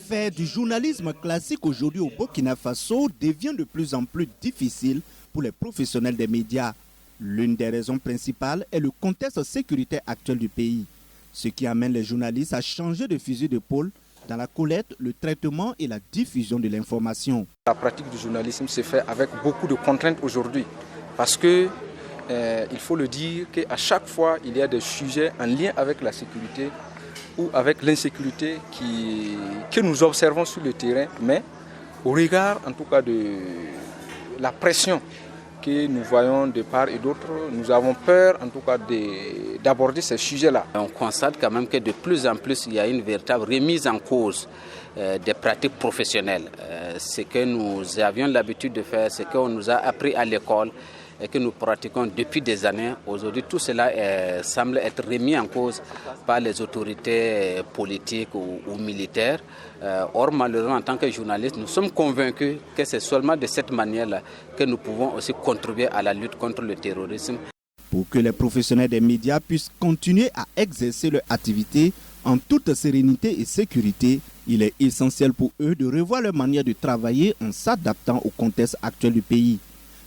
Faire du journalisme classique aujourd'hui au Burkina Faso devient de plus en plus difficile pour les professionnels des médias. L'une des raisons principales est le contexte sécuritaire actuel du pays, ce qui amène les journalistes à changer de fusil d'épaule dans la collecte, le traitement et la diffusion de l'information. La pratique du journalisme se fait avec beaucoup de contraintes aujourd'hui parce que il faut le dire qu'à chaque fois il y a des sujets en lien avec la sécurité ou avec l'insécurité que nous observons sur le terrain, mais au regard en tout cas de la pression que nous voyons de part et d'autre, nous avons peur en tout cas d'aborder ces sujets-là. On constate quand même que de plus en plus il y a une véritable remise en cause des pratiques professionnelles. Ce que nous avions l'habitude de faire, ce qu'on nous a appris à l'école et que nous pratiquons depuis des années. Aujourd'hui, tout cela semble être remis en cause par les autorités politiques ou militaires. Or, malheureusement, en tant que journalistes, nous sommes convaincus que c'est seulement de cette manière-là que nous pouvons aussi contribuer à la lutte contre le terrorisme. Pour que les professionnels des médias puissent continuer à exercer leur activité en toute sérénité et sécurité, il est essentiel pour eux de revoir leur manière de travailler en s'adaptant au contexte actuel du pays.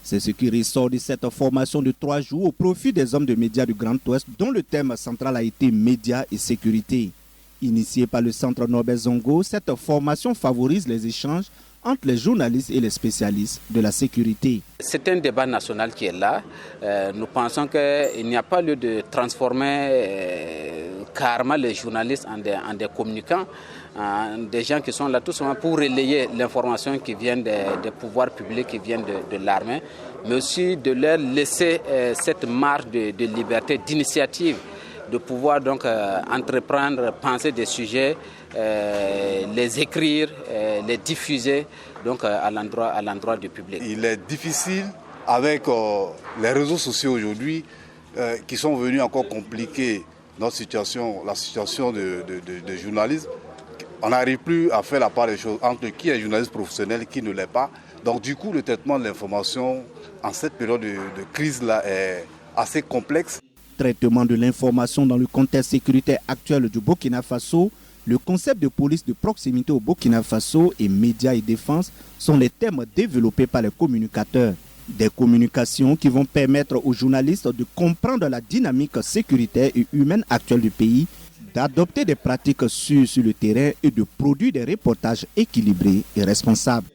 C'est ce qui ressort de cette formation de 3 jours au profit des hommes de médias du Grand Ouest, dont le thème central a été médias et sécurité. Initiée par le Centre Norbert Zongo, cette formation favorise les échanges entre les journalistes et les spécialistes de la sécurité. C'est un débat national qui est là. Nous pensons qu'il n'y a pas lieu de transformer carrément les journalistes en des communicants, des gens qui sont là tout simplement pour relayer l'information qui vient des pouvoirs publics, qui vient de l'armée, mais aussi de leur laisser cette marge de liberté, d'initiative, de pouvoir donc entreprendre, penser des sujets, les écrire, les diffuser donc à l'endroit du public. Il est difficile avec les réseaux sociaux aujourd'hui qui sont venus encore compliquer notre situation, la situation de journalisme. On n'arrive plus à faire la part des choses entre qui est journaliste professionnel et qui ne l'est pas. Donc du coup, le traitement de l'information en cette période de crise-là est assez complexe. Traitement de l'information dans le contexte sécuritaire actuel du Burkina Faso, le concept de police de proximité au Burkina Faso et médias et défense sont les thèmes développés par les communicateurs. Des communications qui vont permettre aux journalistes de comprendre la dynamique sécuritaire et humaine actuelle du pays, d'adopter des pratiques sûres sur le terrain et de produire des reportages équilibrés et responsables.